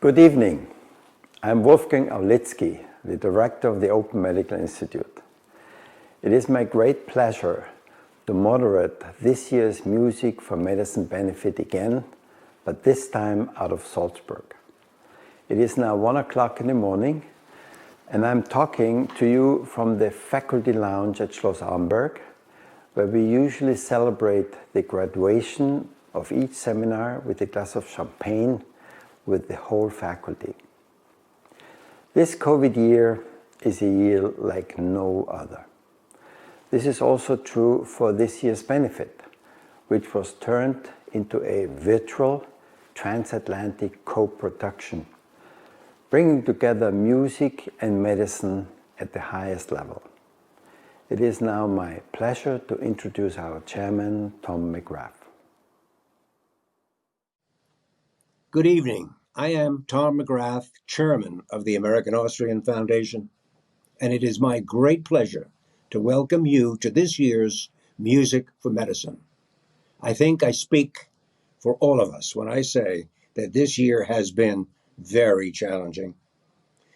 Good evening. I'm Wolfgang Aulitzky, the director of the Open Medical Institute. It is my great pleasure to moderate this year's Music for Medicine benefit again, but this time out of Salzburg. It is now 1 o'clock in the morning, and I'm talking to you from the faculty lounge at Schloss Amberg, where we usually celebrate the graduation of each seminar with a glass of champagne with the whole faculty. This COVID year is a year like no other. This is also true for this year's benefit, which was turned into a virtual transatlantic co-production, bringing together music and medicine at the highest level. It is now my pleasure to introduce our chairman, Tom McGrath. Good evening. I am Tom McGrath, chairman of the American Austrian Foundation, and it is my great pleasure to welcome you to this year's Music for Medicine. I think I speak for all of us when I say that this year has been very challenging.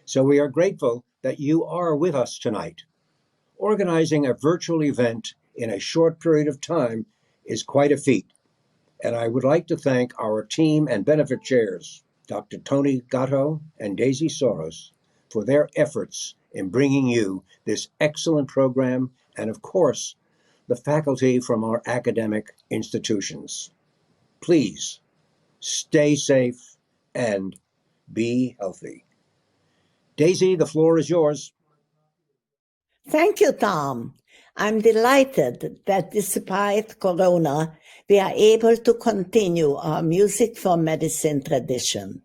So we are grateful that you are with us tonight. Organizing a virtual event in a short period of time is quite a feat, and I would like to thank our team and benefit chairs, Dr. Tony Gatto and Daisy Soros, for their efforts in bringing you this excellent program, and of course, the faculty from our academic institutions. Please stay safe and be healthy. Daisy, the floor is yours. Thank you, Tom. I'm delighted that despite Corona, we are able to continue our Music for Medicine tradition.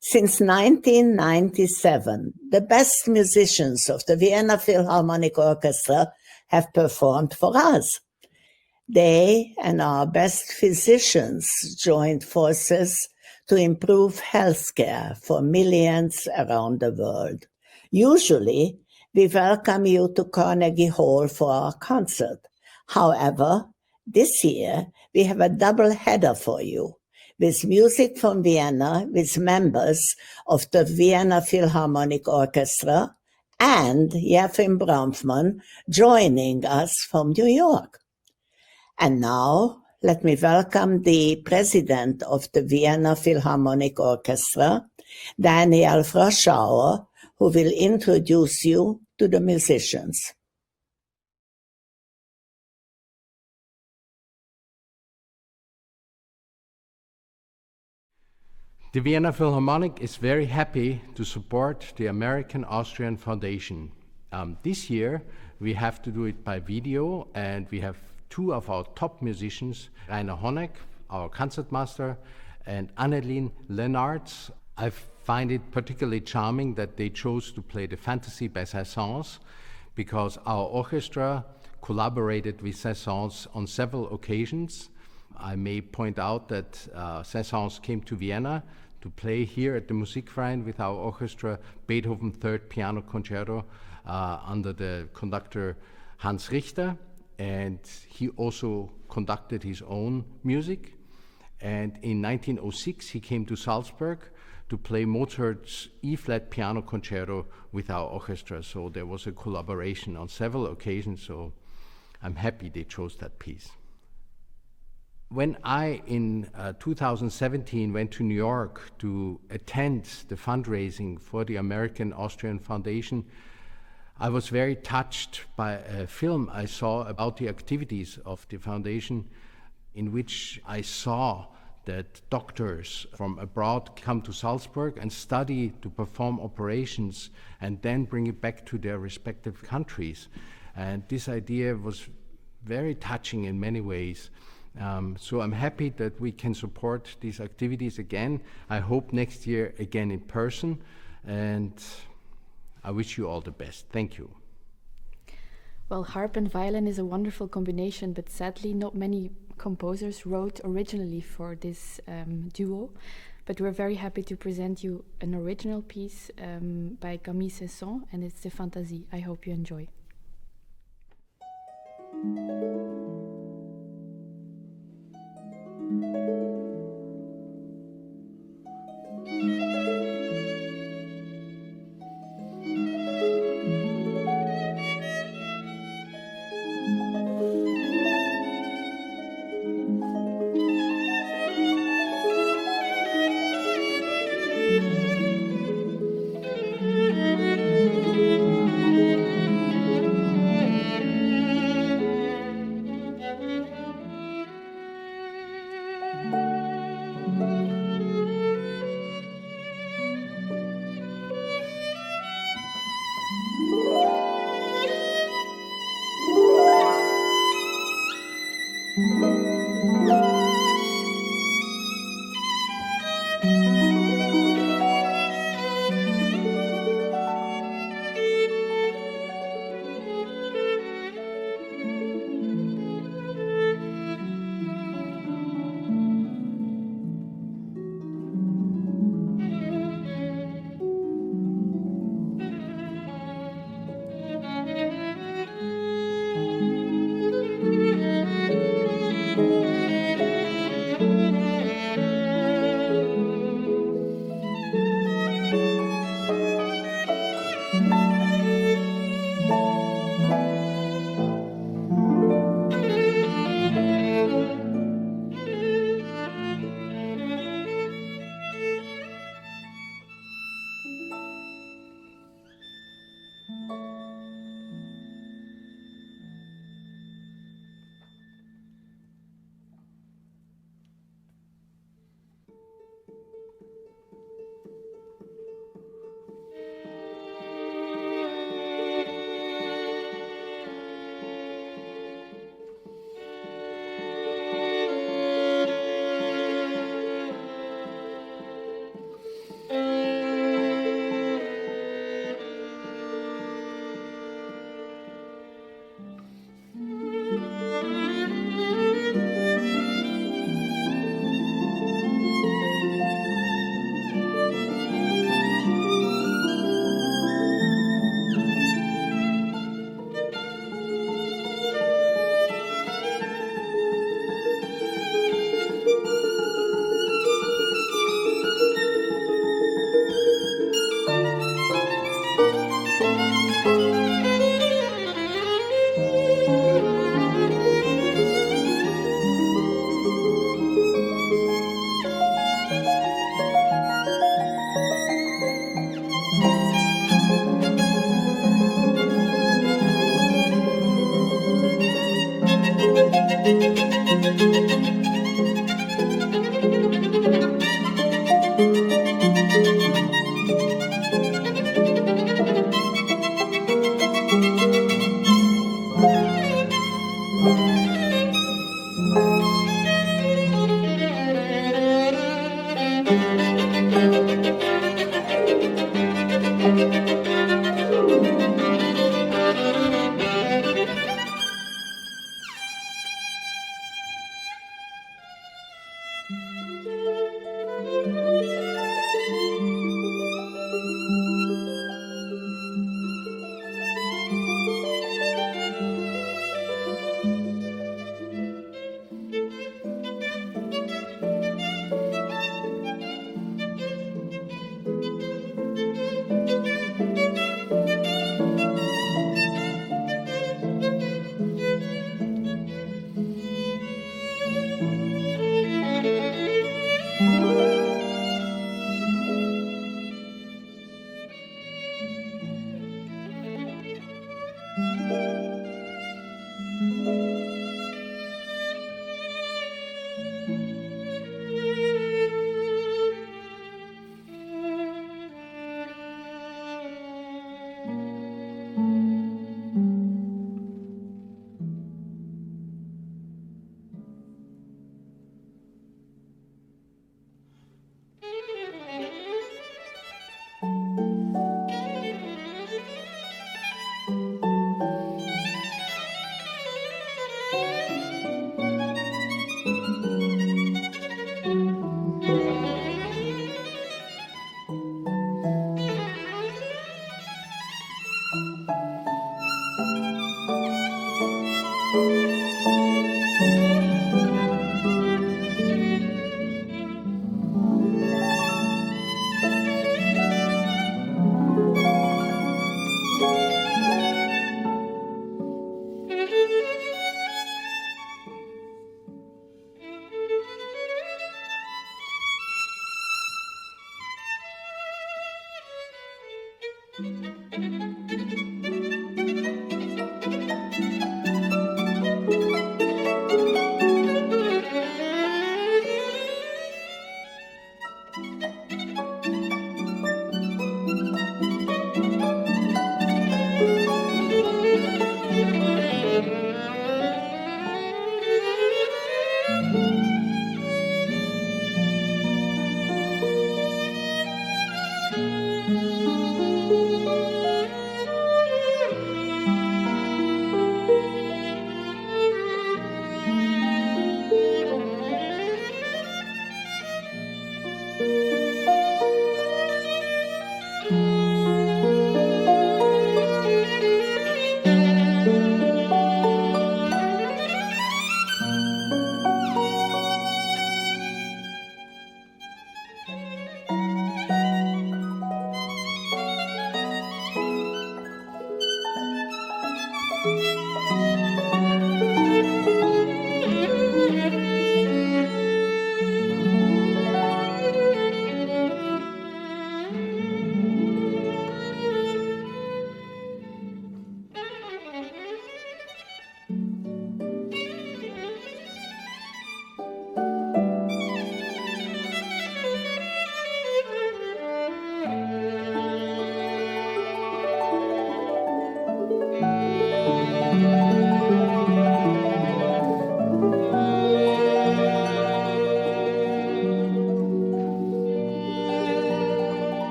Since 1997, the best musicians of the Vienna Philharmonic Orchestra have performed for us. They and our best physicians joined forces to improve healthcare for millions around the world. Usually, we welcome you to Carnegie Hall for our concert. However, this year we have a double header for you, with music from Vienna with members of the Vienna Philharmonic Orchestra and Joachim Braunfmann joining us from New York. And now, let me welcome the president of the Vienna Philharmonic Orchestra, Daniel Froschauer, who will introduce you to the musicians. The Vienna Philharmonic is very happy to support the American Austrian Foundation. This year, we have to do it by video, and we have two of our top musicians, Rainer Honeck, our concertmaster, and Annelien Lennartz. I find it particularly charming that they chose to play the Fantasy by Saint-Saëns, because our orchestra collaborated with Saint-Saëns on several occasions. I may point out that Saint-Saëns came to Vienna to play here at the Musikverein with our orchestra Beethoven Third Piano Concerto under the conductor Hans Richter, and he also conducted his own music. And in 1906 he came to Salzburg to play Mozart's E-flat Piano Concerto with our orchestra. So there was a collaboration on several occasions, so I'm happy they chose that piece. When I, in 2017, went to New York to attend the fundraising for the American Austrian Foundation, I was very touched by a film I saw about the activities of the foundation, in which I saw that doctors from abroad come to Salzburg and study to perform operations and then bring it back to their respective countries. And this idea was very touching in many ways. So I'm happy that we can support these activities again. I hope next year again in person, and I wish you all the best. Thank you. Well, harp and violin is a wonderful combination, but sadly not many composers wrote originally for this duo. But we're very happy to present you an original piece by Camille Saint-Saëns, and it's the Fantaisie. I hope you enjoy.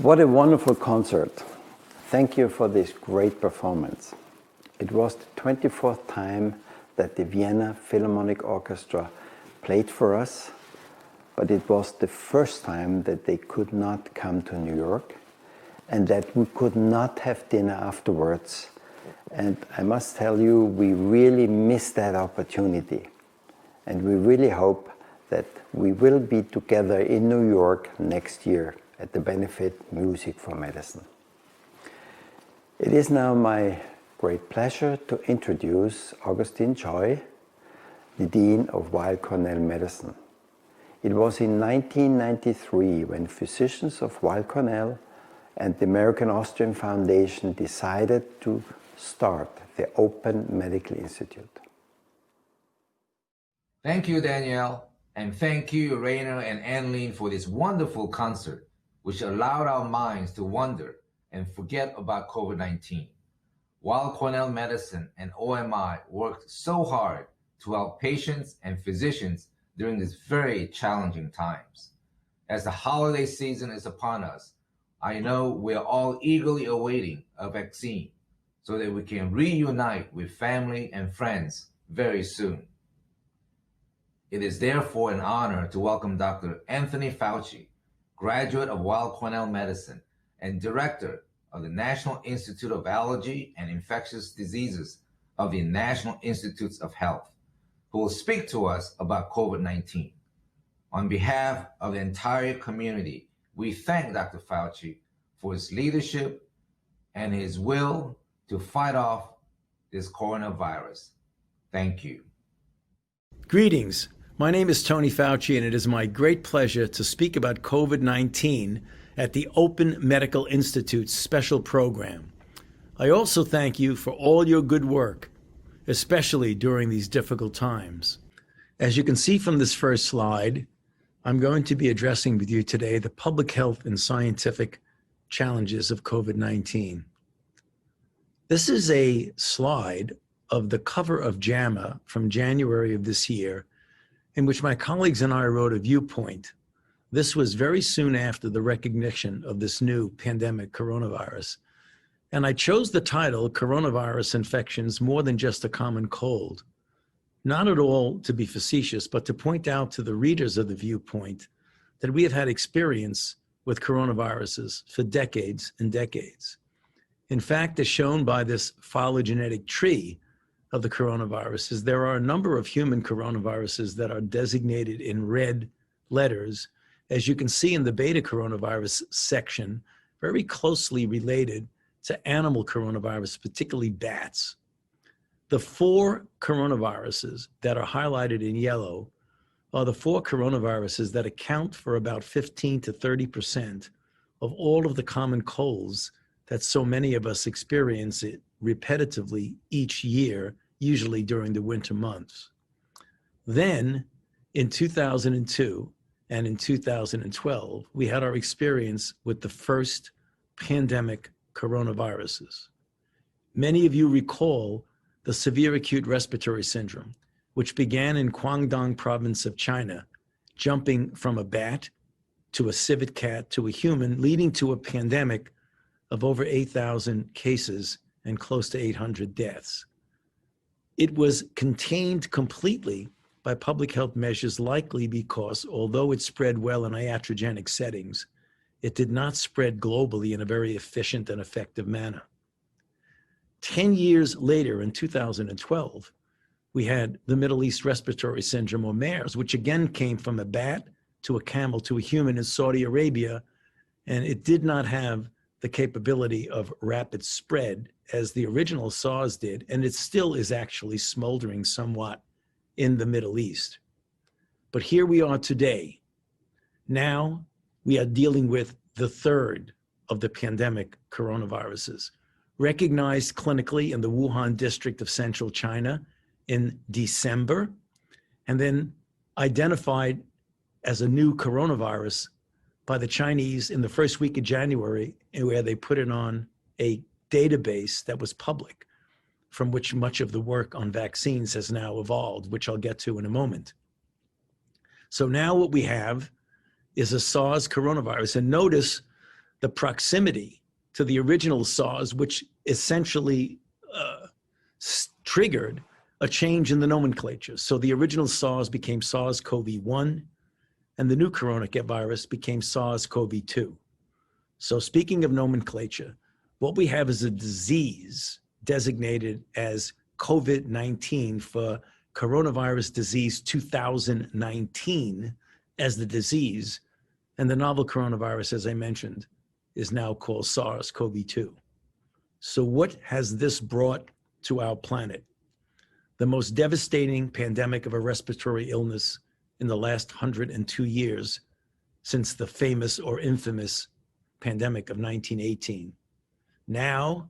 What a wonderful concert. Thank you for this great performance. It was the 24th time that the Vienna Philharmonic Orchestra played for us, but it was the first time that they could not come to New York and that we could not have dinner afterwards. And I must tell you, we really missed that opportunity. And we really hope that we will be together in New York next year at the benefit Music for Medicine. It is now my great pleasure to introduce Augustine Joy, the Dean of Weill Cornell Medicine. It was in 1993 when physicians of Weill Cornell and the American Austrian Foundation decided to start the Open Medical Institute. Thank you, Danielle. And thank you, Rainer and Annelien, for this wonderful concert, which allowed our minds to wonder and forget about COVID-19. Weill Cornell Medicine and OMI worked so hard to help patients and physicians during these very challenging times. As the holiday season is upon us, I know we're all eagerly awaiting a vaccine so that we can reunite with family and friends very soon. It is therefore an honor to welcome Dr. Anthony Fauci, graduate of Weill Cornell Medicine and director of the National Institute of Allergy and Infectious Diseases of the National Institutes of Health, who will speak to us about COVID-19. On behalf of the entire community, we thank Dr. Fauci for his leadership and his will to fight off this coronavirus. Thank you. Greetings. My name is Tony Fauci, and it is my great pleasure to speak about COVID-19 at the Open Medical Institute's special program. I also thank you for all your good work, especially during these difficult times. As you can see from this first slide, I'm going to be addressing with you today the public health and scientific challenges of COVID-19. This is a slide of the cover of JAMA from January of this year, in which my colleagues and I wrote a viewpoint. This was very soon after the recognition of this new pandemic coronavirus. And I chose the title, Coronavirus Infections More Than Just a Common Cold, not at all to be facetious, but to point out to the readers of the viewpoint that we have had experience with coronaviruses for decades and decades. In fact, as shown by this phylogenetic tree of the coronaviruses, there are a number of human coronaviruses that are designated in red letters, as you can see in the beta coronavirus section, very closely related to animal coronavirus, particularly bats. The 4 coronaviruses that are highlighted in yellow are the 4 coronaviruses that account for about 15 to 30% of all of the common colds that so many of us experience it repetitively each year, usually during the winter months. Then in 2002 and in 2012, we had our experience with the first pandemic coronaviruses. Many of you recall the severe acute respiratory syndrome, which began in Guangdong province of China, jumping from a bat to a civet cat to a human, leading to a pandemic of over 8,000 cases and close to 800 deaths. It was contained completely by public health measures, likely because although it spread well in iatrogenic settings, it did not spread globally in a very efficient and effective manner. 10 years later, in 2012, we had the Middle East Respiratory Syndrome, or MERS, which again came from a bat to a camel to a human in Saudi Arabia, and it did not have the capability of rapid spread as the original SARS did, and it still is actually smoldering somewhat in the Middle East. But here we are today. Now we are dealing with the third of the pandemic coronaviruses, recognized clinically in the Wuhan district of central China in December, and then identified as a new coronavirus by the Chinese in the first week of January, where they put it on a database that was public, from which much of the work on vaccines has now evolved, which I'll get to in a moment. So now what we have is a SARS coronavirus, and notice the proximity to the original SARS, which essentially triggered a change in the nomenclature. So the original SARS became SARS-CoV-1, and the new coronavirus became SARS-CoV-2. So speaking of nomenclature, what we have is a disease designated as COVID-19 for coronavirus disease 2019 as the disease, and the novel coronavirus, as I mentioned, is now called SARS-CoV-2. So what has this brought to our planet? The most devastating pandemic of a respiratory illness in the last 102 years since the famous or infamous pandemic of 1918. Now,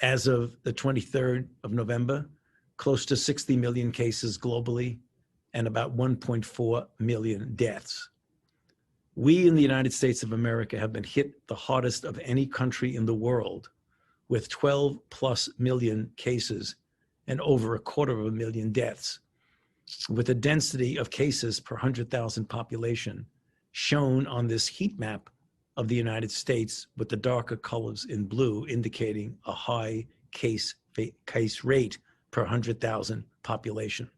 as of the 23rd of November, close to 60 million cases globally and about 1.4 million deaths. We in the United States of America have been hit the hardest of any country in the world, with 12 plus million cases and over 250,000 deaths, with a density of cases per 100,000 population shown on this heat map of the United States with the darker colors in blue indicating a high case rate per 100,000 population.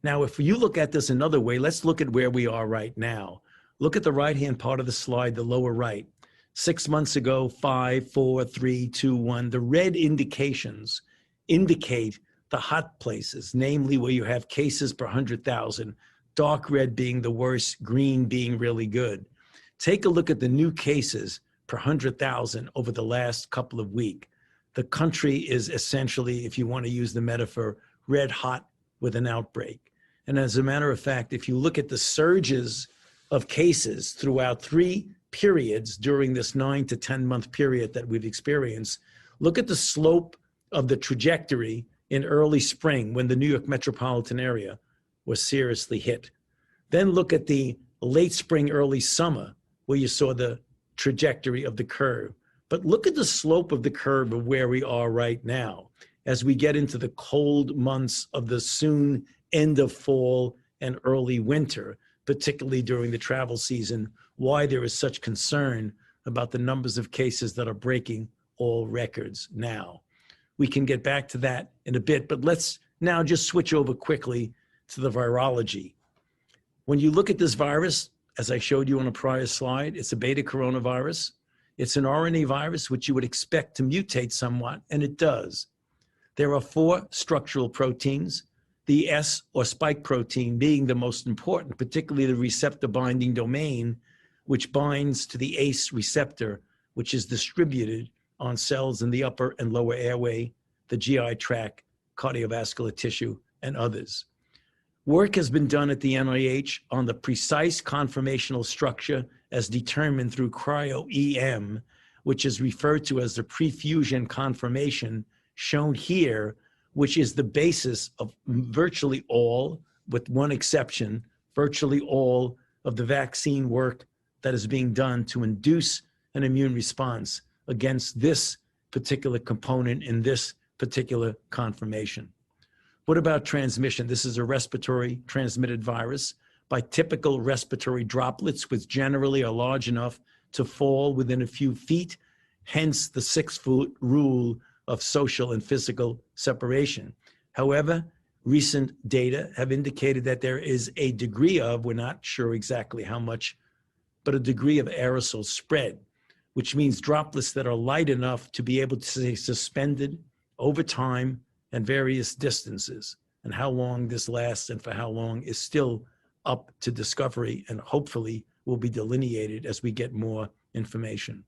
Now, if you look at this another way, let's look at where we are right now. Look at the right-hand part of the slide, the lower right. 6 months ago, 5, 4, 3, 2, 1. The red indications indicate the hot places, namely where you have cases per 100,000, dark red being the worst, green being really good. Take a look at the new cases per 100,000 over the last couple of weeks. The country is essentially, if you want to use the metaphor, red hot with an outbreak. And as a matter of fact, if you look at the surges of cases throughout 3 periods during this 9 to 10 month period that we've experienced, look at the slope of the trajectory in early spring when the New York metropolitan area was seriously hit. Then look at the late spring, early summer, where you saw the trajectory of the curve. But look at the slope of the curve of where we are right now as we get into the cold months of the soon end of fall and early winter, particularly during the travel season, why there is such concern about the numbers of cases that are breaking all records now. We can get back to that in a bit, but let's now just switch over quickly to the virology. When you look at this virus, as I showed you on a prior slide, it's a beta coronavirus. It's an RNA virus, which you would expect to mutate somewhat, and it does. There are 4 structural proteins, the S or spike protein being the most important, particularly the receptor binding domain, which binds to the ACE receptor, which is distributed on cells in the upper and lower airway, the GI tract, cardiovascular tissue, and others. Work has been done at the NIH on the precise conformational structure as determined through cryo-EM, which is referred to as the prefusion conformation shown here, which is the basis of virtually all, with one exception, virtually all of the vaccine work that is being done to induce an immune response against this particular component in this particular conformation. What about transmission? This is a respiratory transmitted virus by typical respiratory droplets, which generally are large enough to fall within a few feet, hence the 6-foot rule of social and physical separation. However, recent data have indicated that there is a degree of, we're not sure exactly how much, but a degree of aerosol spread, which means droplets that are light enough to be able to stay suspended over time and various distances. And how long this lasts and for how long is still up to discovery, and hopefully will be delineated as we get more information.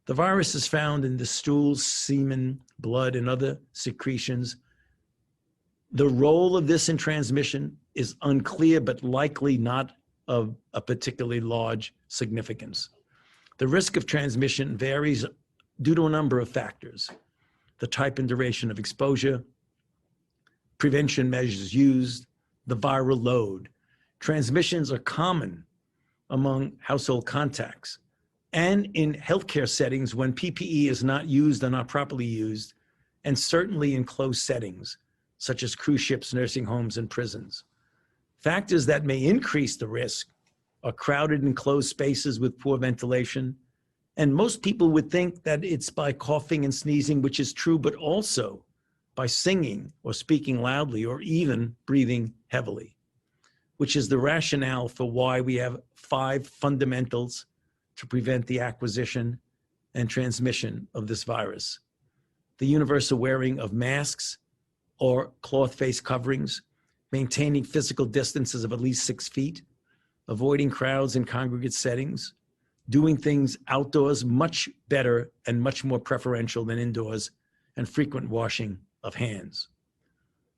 The virus is found in the stools, semen, blood, and other secretions. The role of this in transmission is unclear, but likely not of a particularly large significance. The risk of transmission varies due to a number of factors: the type and duration of exposure, prevention measures used, the viral load. Transmissions are common among household contacts and in healthcare settings when PPE is not used or not properly used, and certainly in closed settings, such as cruise ships, nursing homes, and prisons. Factors that may increase the risk are crowded and closed spaces with poor ventilation. And most people would think that it's by coughing and sneezing, which is true, but also by singing or speaking loudly or even breathing heavily, which is the rationale for why we have 5 fundamentals to prevent the acquisition and transmission of this virus: the universal wearing of masks or cloth face coverings, maintaining physical distances of at least 6 feet, avoiding crowds in congregate settings, doing things outdoors much better and much more preferential than indoors, and frequent washing of hands.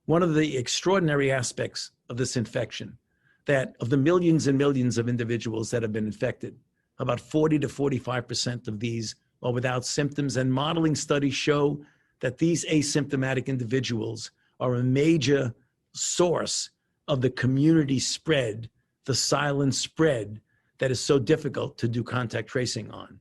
One of the extraordinary aspects of this infection, that of the millions and millions of individuals that have been infected, about 40 to 45% of these are without symptoms, and modeling studies show that these asymptomatic individuals are a major source of the community spread, the silent spread that is so difficult to do contact tracing on.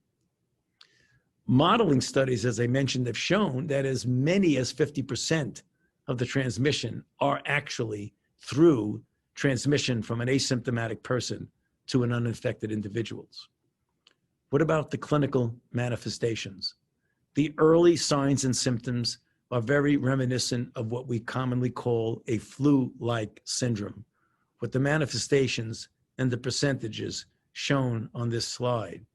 Modeling studies, as I mentioned, have shown that as many as 50% of the transmission are actually through transmission from an asymptomatic person to an uninfected individuals. What about the clinical manifestations? The early signs and symptoms are very reminiscent of what we commonly call a flu-like syndrome, with the manifestations and the percentages shown on this slide.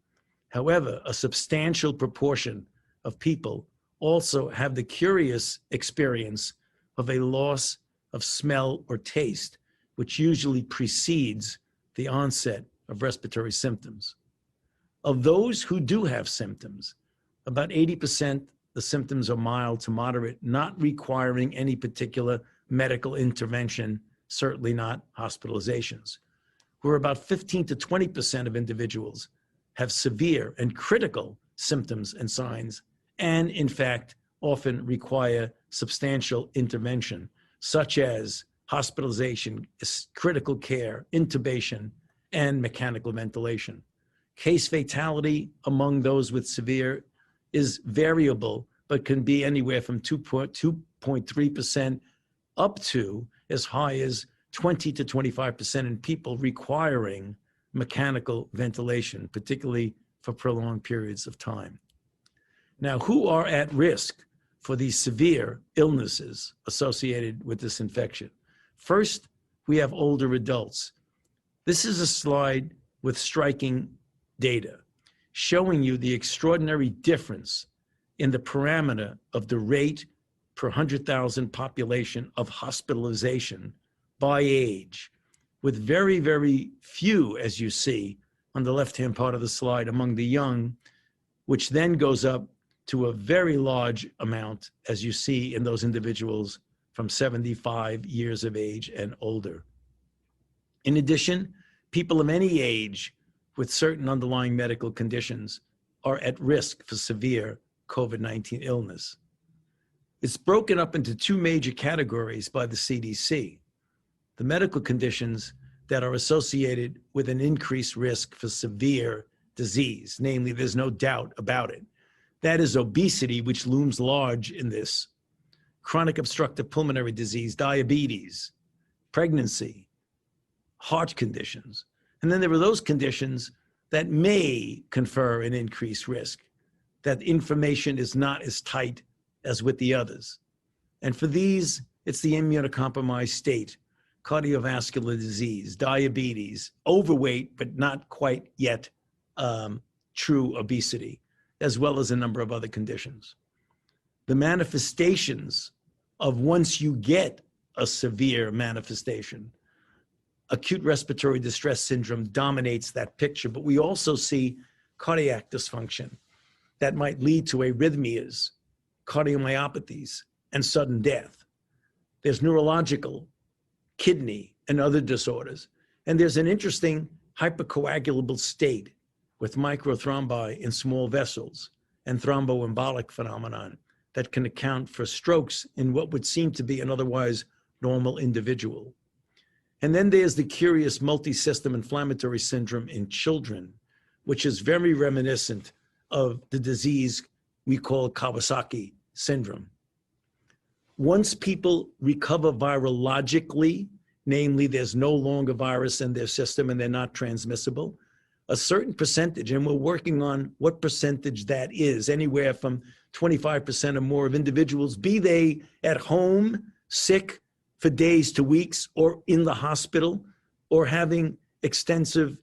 However, a substantial proportion of people also have the curious experience of a loss of smell or taste, which usually precedes the onset of respiratory symptoms. Of those who do have symptoms, about 80% the symptoms are mild to moderate, not requiring any particular medical intervention, certainly not hospitalizations. Where about 15 to 20% of individuals have severe and critical symptoms and signs, and in fact, often require substantial intervention, such as hospitalization, critical care, intubation, and mechanical ventilation. Case fatality among those with severe is variable, but can be anywhere from 2.3% up to as high as 20 to 25% in people requiring mechanical ventilation, particularly for prolonged periods of time. Now, who are at risk for these severe illnesses associated with this infection? First, we have older adults. This is a slide with striking data showing you the extraordinary difference in the parameter of the rate per 100,000 population of hospitalization by age, with very, very few, as you see on the left-hand part of the slide, among the young, which then goes up to a very large amount, as you see in those individuals from 75 years of age and older. In addition, people of any age with certain underlying medical conditions are at risk for severe COVID-19 illness. It's broken up into two major categories by the CDC. The medical conditions that are associated with an increased risk for severe disease, namely, there's no doubt about it. That is obesity, which looms large in this, chronic obstructive pulmonary disease, diabetes, pregnancy, heart conditions. And then there are those conditions that may confer an increased risk, that information is not as tight as with the others. And for these, it's the immunocompromised state, cardiovascular disease, diabetes, overweight, but not quite yet true obesity, as well as a number of other conditions. The manifestations of once you get a severe manifestation, acute respiratory distress syndrome dominates that picture, but we also see cardiac dysfunction that might lead to arrhythmias, cardiomyopathies, and sudden death. There's neurological, kidney, and other disorders. And there's an interesting hypercoagulable state with microthrombi in small vessels and thromboembolic phenomenon that can account for strokes in what would seem to be an otherwise normal individual. And then there's the curious multi-system inflammatory syndrome in children, which is very reminiscent of the disease we call Kawasaki syndrome. Once people recover virologically, namely there's no longer virus in their system and they're not transmissible, a certain percentage, and we're working on what percentage that is, anywhere from 25% or more of individuals, be they at home, sick for days to weeks, or in the hospital, or having extensive,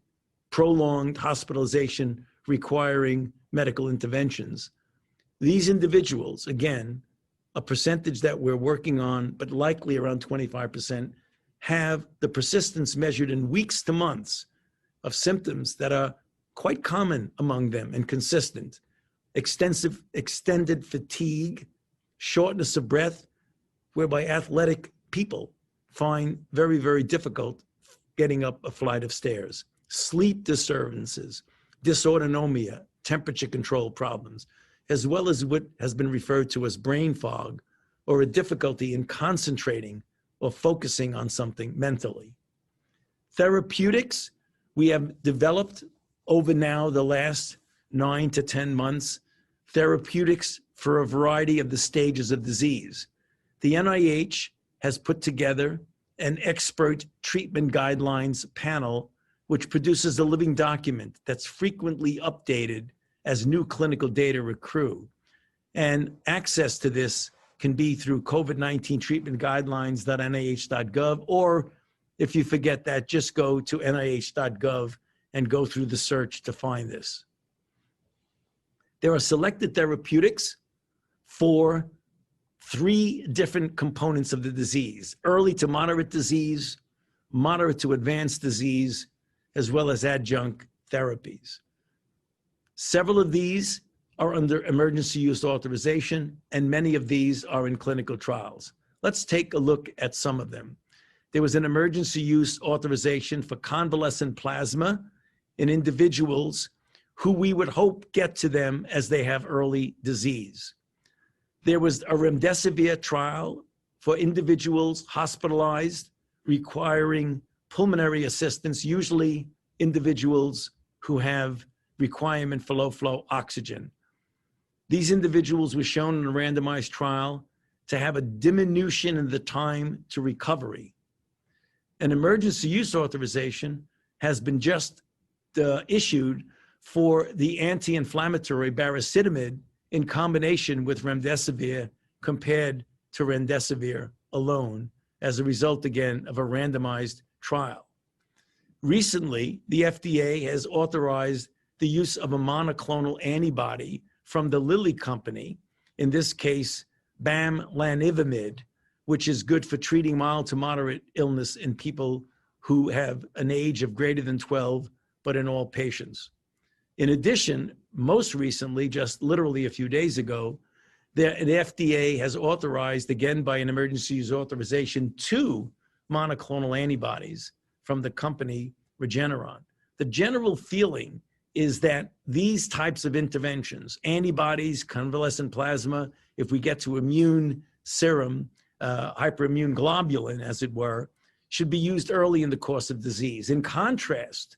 prolonged hospitalization requiring medical interventions. These individuals, again, a percentage that we're working on, but likely around 25%, have the persistence measured in weeks to months of symptoms that are quite common among them and consistent. Extended fatigue, shortness of breath, whereby athletic people find very, very difficult getting up a flight of stairs. Sleep disturbances, dysautonomia, temperature control problems, as well as what has been referred to as brain fog, or a difficulty in concentrating or focusing on something mentally. Therapeutics, we have developed over now the last 9 to 10 months, therapeutics for a variety of the stages of disease. The NIH has put together an expert treatment guidelines panel, which produces a living document that's frequently updated as new clinical data accrue. And access to this can be through COVID-19 treatment guidelines.nih.gov, or if you forget that, just go to nih.gov and go through the search to find this. There are selected therapeutics for 3 different components of the disease: early to moderate disease, moderate to advanced disease, as well as adjunct therapies. Several of these are under emergency use authorization, and many of these are in clinical trials. Let's take a look at some of them. There was an emergency use authorization for convalescent plasma in individuals who we would hope get to them as they have early disease. There was a remdesivir trial for individuals hospitalized requiring pulmonary assistance, usually individuals who have requirement for low flow oxygen. These individuals were shown in a randomized trial to have a diminution in the time to recovery. An emergency use authorization has been just issued for the anti-inflammatory baricitinib in combination with remdesivir compared to remdesivir alone as a result, again, of a randomized trial. Recently, the FDA has authorized the use of a monoclonal antibody from the Lilly company, in this case, bamlanivimab, which is good for treating mild to moderate illness in people who have an age of greater than 12, but in all patients. In addition, most recently, just literally a few days ago, the FDA has authorized, again by an emergency use authorization, 2 monoclonal antibodies from the company Regeneron. The general feeling is that these types of interventions, antibodies, convalescent plasma, if we get to immune serum, hyperimmune globulin, as it were, should be used early in the course of disease. In contrast,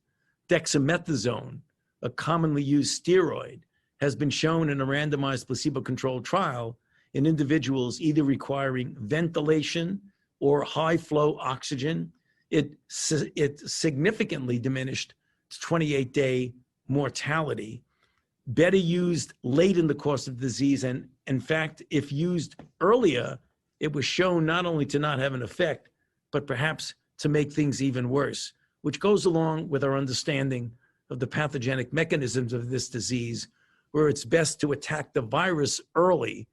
dexamethasone, a commonly used steroid, has been shown in a randomized placebo-controlled trial in individuals either requiring ventilation or high-flow oxygen. It significantly diminished 28-day mortality, better used late in the course of disease. And in fact, if used earlier, it was shown not only to not have an effect, but perhaps to make things even worse, which goes along with our understanding of the pathogenic mechanisms of this disease, where it's best to attack the virus early,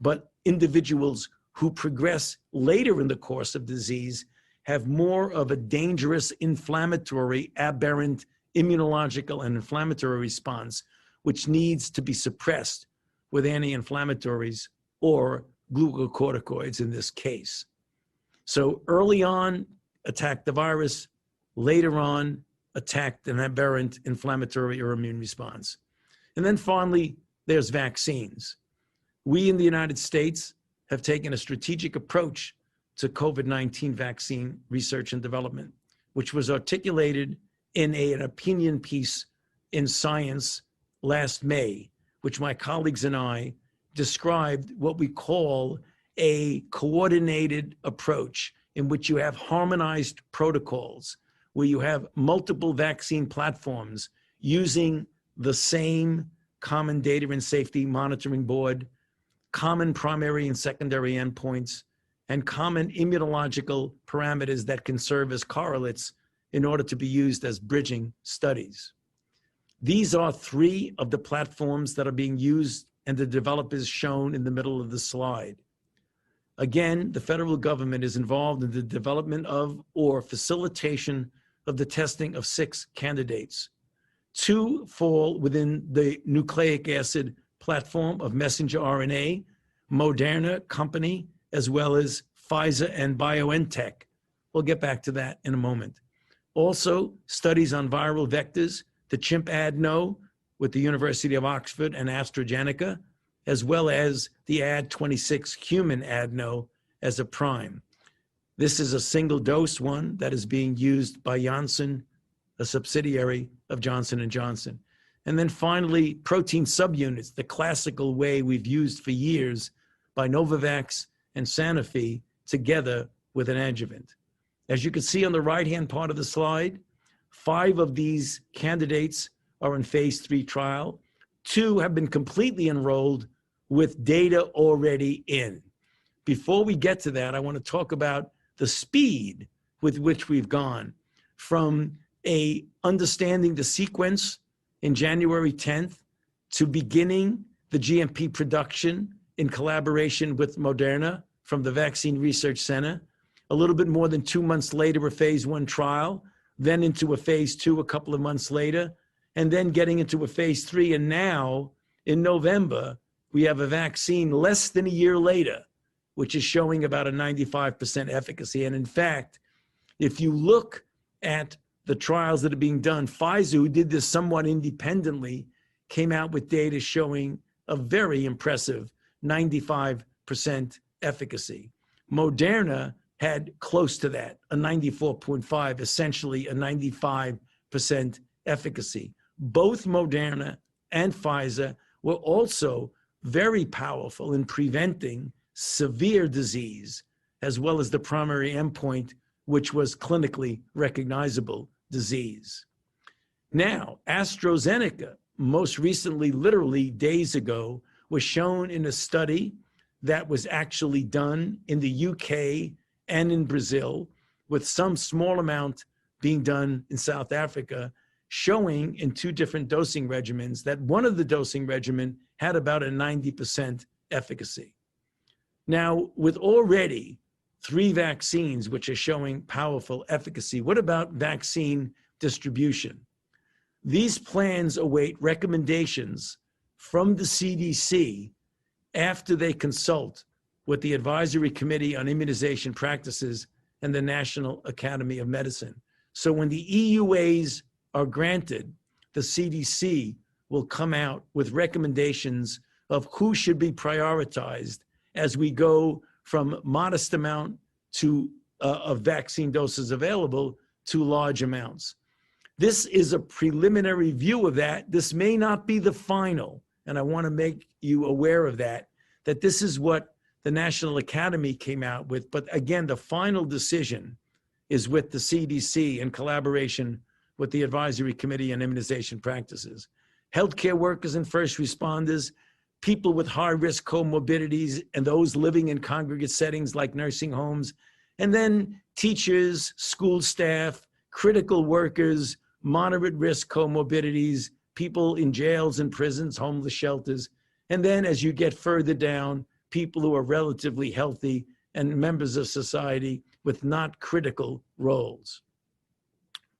but individuals who progress later in the course of disease have more of a dangerous inflammatory, aberrant immunological and inflammatory response, which needs to be suppressed with anti-inflammatories or glucocorticoids in this case. So early on, attack the virus, later on, attack an aberrant inflammatory or immune response. And then finally, there's vaccines. We in the United States have taken a strategic approach to COVID-19 vaccine research and development, which was articulated in an opinion piece in Science last May, which my colleagues and I described what we call a coordinated approach in which you have harmonized protocols, where you have multiple vaccine platforms using the same common data and safety monitoring board, common primary and secondary endpoints, and common immunological parameters that can serve as correlates in order to be used as bridging studies. These are 3 of the platforms that are being used and the developers shown in the middle of the slide. Again, the federal government is involved in the development of or facilitation of the testing of 6 candidates. 2 fall within the nucleic acid platform of messenger RNA, Moderna company, as well as Pfizer and BioNTech. We'll get back to that in a moment. Also, studies on viral vectors, the chimp adeno with the University of Oxford and AstraZeneca, as well as the Ad26 human adeno as a prime. This is a single dose one that is being used by Janssen, a subsidiary of Johnson & Johnson. And then finally, protein subunits, the classical way we've used for years by Novavax and Sanofi together with an adjuvant. As you can see on the right-hand part of the slide, 5 of these candidates are in phase 3 trial. 2 have been completely enrolled with data already in. Before we get to that, I want to talk about the speed with which we've gone from understanding the sequence in January 10th to beginning the GMP production in collaboration with Moderna from the Vaccine Research Center. A little bit more than 2 months later, a phase 1 trial, then into a phase 2 a couple of months later, and then getting into a phase 3. And now in November, we have a vaccine less than a year later, which is showing about a 95% efficacy. And in fact, if you look at the trials that are being done, Pfizer, who did this somewhat independently, came out with data showing a very impressive 95% efficacy. Moderna had close to that, a 94.5, essentially a 95% efficacy. Both Moderna and Pfizer were also very powerful in preventing severe disease, as well as the primary endpoint, which was clinically recognizable disease. Now, AstraZeneca, most recently, literally days ago, was shown in a study that was actually done in the UK and in Brazil, with some small amount being done in South Africa, showing in 2 different dosing regimens that one of the dosing regimen had about a 90% efficacy. Now, with already 3 vaccines which are showing powerful efficacy, what about vaccine distribution? These plans await recommendations from the CDC after they consult with the Advisory Committee on Immunization Practices and the National Academy of Medicine. So when the EUAs are granted, the CDC will come out with recommendations of who should be prioritized as we go from modest amount of vaccine doses available to large amounts. This is a preliminary view of that. This may not be the final, and I want to make you aware of that this is what the National Academy came out with. But again, the final decision is with the CDC in collaboration with the Advisory Committee on Immunization Practices. Healthcare workers and first responders, people with high-risk comorbidities, and those living in congregate settings like nursing homes, and then teachers, school staff, critical workers, moderate risk comorbidities, people in jails and prisons, homeless shelters, and then as you get further down, people who are relatively healthy and members of society with not critical roles.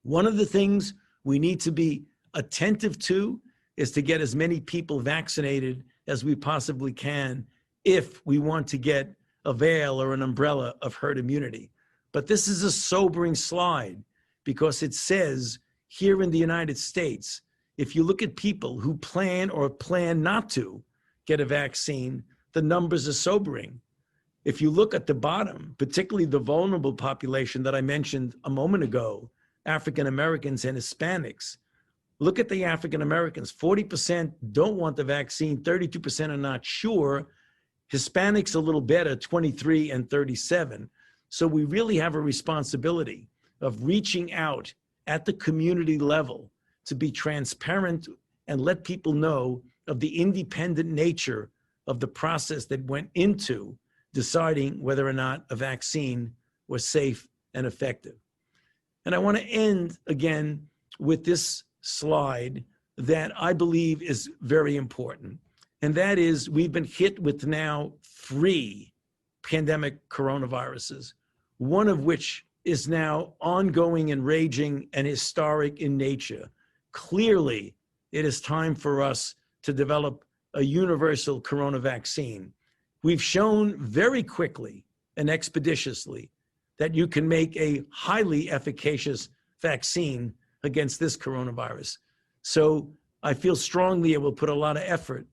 One of the things we need to be attentive to is to get as many people vaccinated as we possibly can if we want to get a veil or an umbrella of herd immunity. But this is a sobering slide because it says here in the United States, if you look at people who plan or plan not to get a vaccine, the numbers are sobering. If you look at the bottom, particularly the vulnerable population that I mentioned a moment ago, African Americans and Hispanics, look at the African Americans. 40% don't want the vaccine, 32% are not sure. Hispanics a little better, 23 and 37. So we really have a responsibility of reaching out at the community level to be transparent and let people know of the independent nature of the process that went into deciding whether or not a vaccine was safe and effective. And I want to end again with this slide that I believe is very important. And that is, we've been hit with now 3 pandemic coronaviruses, one of which is now ongoing and raging and historic in nature. Clearly, it is time for us to develop a universal corona vaccine. We've shown very quickly and expeditiously that you can make a highly efficacious vaccine against this coronavirus. So I feel strongly it will put a lot of effort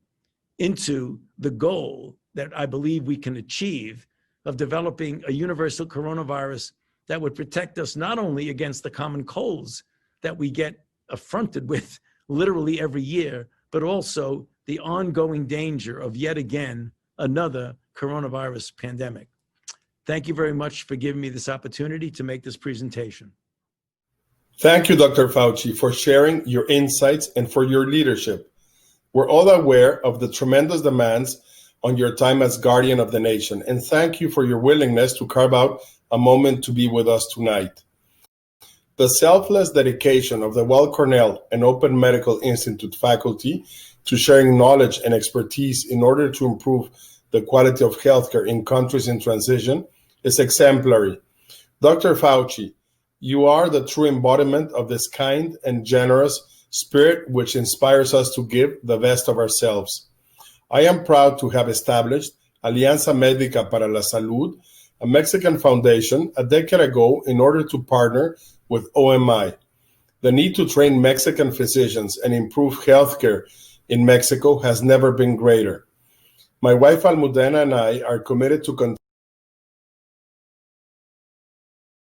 into the goal that I believe we can achieve of developing a universal coronavirus that would protect us not only against the common colds that we get affronted with literally every year, but also the ongoing danger of yet again another coronavirus pandemic. Thank you very much for giving me this opportunity to make this presentation. Thank you, Dr. Fauci, for sharing your insights and for your leadership. We're all aware of the tremendous demands on your time as guardian of the nation, and thank you for your willingness to carve out a moment to be with us tonight. The selfless dedication of the Weill Cornell and Open Medical Institute faculty to sharing knowledge and expertise in order to improve the quality of healthcare in countries in transition is exemplary. Dr. Fauci, you are the true embodiment of this kind and generous spirit which inspires us to give the best of ourselves. I am proud to have established Alianza Médica para la Salud, a Mexican foundation, a decade ago in order to partner with OMI. The need to train Mexican physicians and improve healthcare in Mexico has never been greater. My wife Almudena and I are committed to continue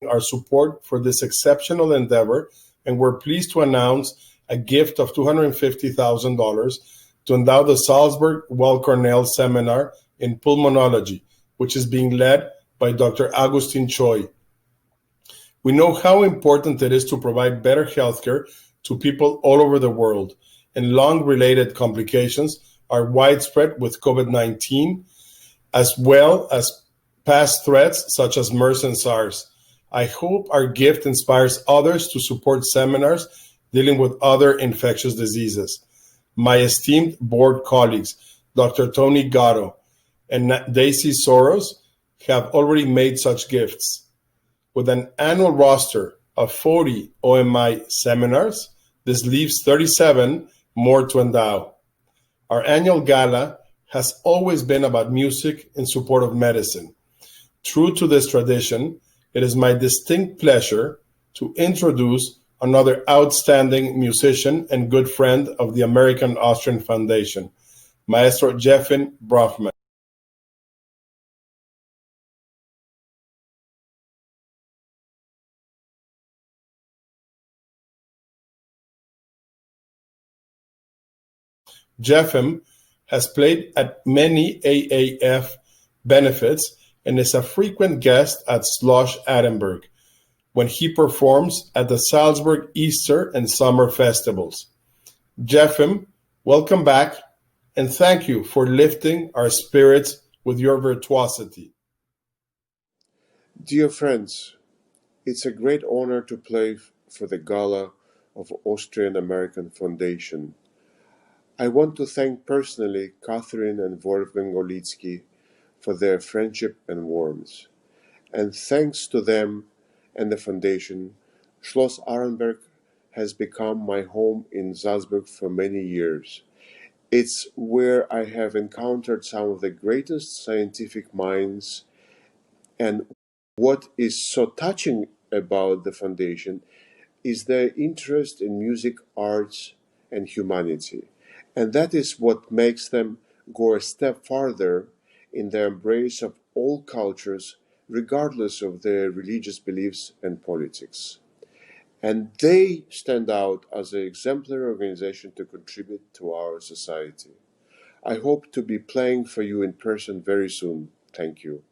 our support for this exceptional endeavor, and we're pleased to announce a gift of $250,000 to endow the Salzburg Weill Cornell Seminar in Pulmonology, which is being led by Dr. Agustin Choi. We know how important it is to provide better healthcare to people all over the world, and lung-related complications are widespread with COVID-19, as well as past threats such as MERS and SARS. I hope our gift inspires others to support seminars dealing with other infectious diseases. My esteemed board colleagues, Dr. Tony Gatto and Daisy Soros, have already made such gifts. With an annual roster of 40 OMI seminars, this leaves 37 more to endow. Our annual gala has always been about music in support of medicine. True to this tradition, it is my distinct pleasure to introduce another outstanding musician and good friend of the American Austrian Foundation, Maestro Jeffin Brofman. Jeffin has played at many AAF benefits and is a frequent guest at Slush Edinburgh when he performs at the Salzburg Easter and Summer Festivals. Jeffin, welcome back, and thank you for lifting our spirits with your virtuosity. Dear friends, it's a great honor to play for the Gala of Austrian American Foundation. I want to thank personally Catherine and Wolfgang Olitsky for their friendship and warmth. And thanks to them and the foundation, Schloss Arenberg has become my home in Salzburg for many years. It's where I have encountered some of the greatest scientific minds, and what is so touching about the foundation is their interest in music, arts, and humanity. And that is what makes them go a step farther in their embrace of all cultures, regardless of their religious beliefs and politics. And they stand out as an exemplary organization to contribute to our society. I hope to be playing for you in person very soon. Thank you.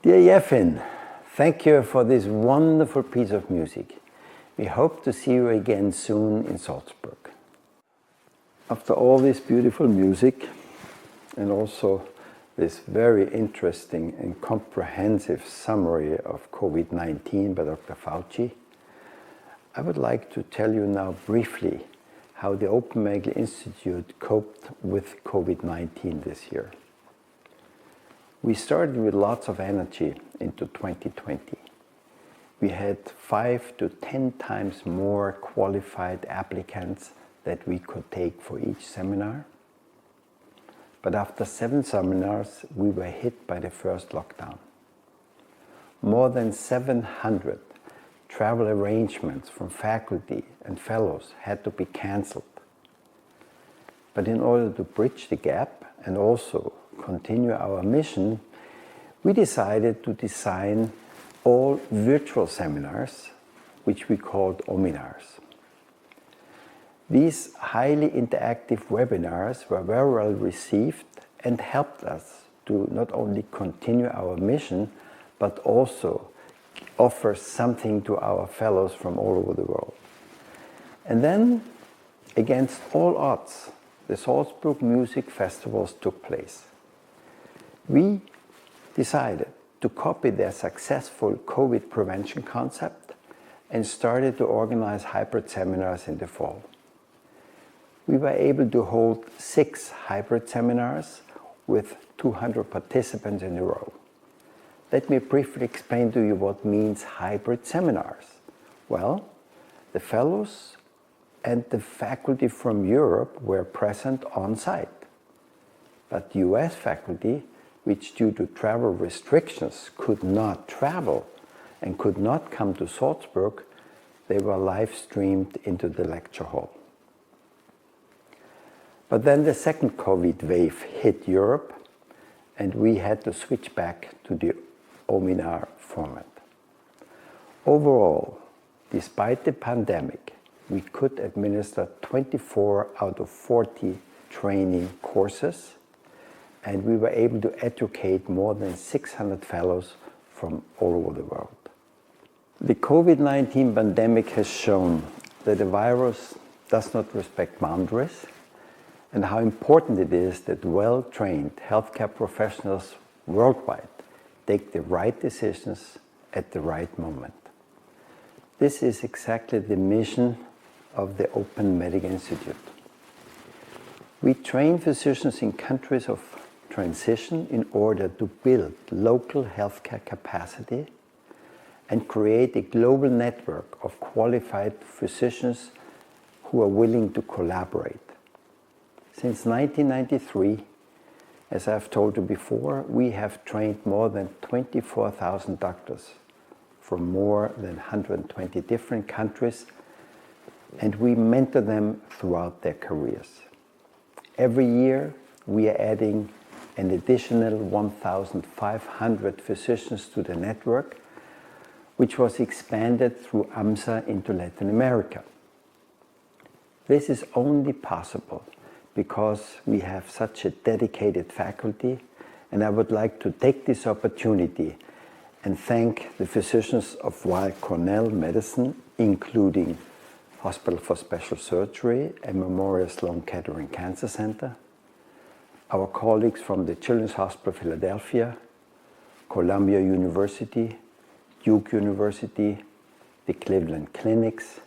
Dear Yefin, thank you for this wonderful piece of music. We hope to see you again soon in Salzburg. After all this beautiful music and also this very interesting and comprehensive summary of COVID-19 by Dr. Fauci, I would like to tell you now briefly how the Open Medical Institute coped with COVID-19 this year. We started with lots of energy into 2020. We had 5 to 10 times more qualified applicants that we could take for each seminar. But after 7 seminars, we were hit by the first lockdown. More than 700 travel arrangements from faculty and fellows had to be cancelled. But in order to bridge the gap and also continue our mission, we decided to design all virtual seminars, which we called Ominars. These highly interactive webinars were very well received and helped us to not only continue our mission, but also offer something to our fellows from all over the world. And then, against all odds, the Salzburg Music Festivals took place. We decided to copy their successful COVID prevention concept and started to organize hybrid seminars in the fall. We were able to hold 6 hybrid seminars with 200 participants in a row. Let me briefly explain to you what means hybrid seminars. Well, the fellows and the faculty from Europe were present on site, but US faculty, which due to travel restrictions could not travel and could not come to Salzburg, they were live streamed into the lecture hall. But then the second COVID wave hit Europe, and we had to switch back to the Ominar format. Overall, despite the pandemic, we could administer 24 out of 40 training courses, and we were able to educate more than 600 fellows from all over the world. The COVID-19 pandemic has shown that the virus does not respect boundaries, and how important it is that well-trained healthcare professionals worldwide take the right decisions at the right moment. This is exactly the mission of the Open Medical Institute. We train physicians in countries of transition in order to build local healthcare capacity and create a global network of qualified physicians who are willing to collaborate. Since 1993, as I've told you before, we have trained more than 24,000 doctors from more than 120 different countries, and we mentor them throughout their careers. Every year, we are adding an additional 1,500 physicians to the network, which was expanded through AMSA into Latin America. This is only possible because we have such a dedicated faculty, and I would like to take this opportunity and thank the physicians of Weill Cornell Medicine, including Hospital for Special Surgery and Memorial Sloan Kettering Cancer Center, our colleagues from the Children's Hospital of Philadelphia, Columbia University, Duke University, the Cleveland Clinics,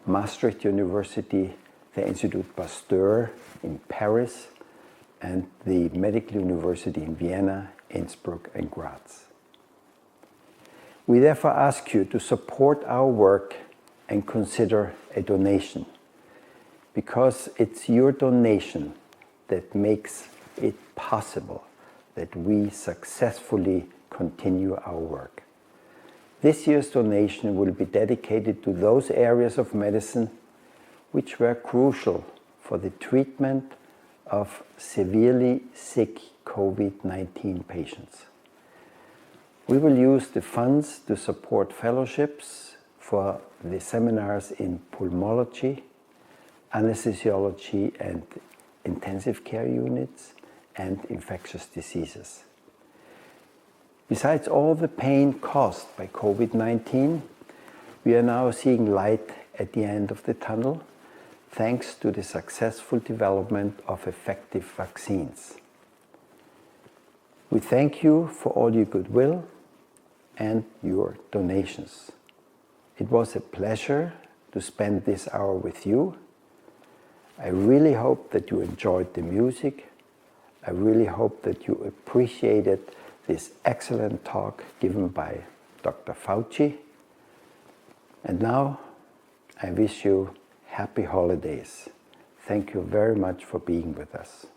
Maastricht University, the Institut Pasteur in Paris, and the Medical University in Vienna, Innsbruck, and Graz. We therefore ask you to support our work and consider a donation, because it's your donation that makes it possible that we successfully continue our work. This year's donation will be dedicated to those areas of medicine which were crucial for the treatment of severely sick COVID-19 patients. We will use the funds to support fellowships for the seminars in pulmonology, anesthesiology and intensive care units, and infectious diseases. Besides all the pain caused by COVID-19, we are now seeing light at the end of the tunnel thanks to the successful development of effective vaccines. We thank you for all your goodwill and your donations. It was a pleasure to spend this hour with you. I really hope that you enjoyed the music. I really hope that you appreciated this excellent talk given by Dr. Fauci. And now I wish you happy holidays. Thank you very much for being with us.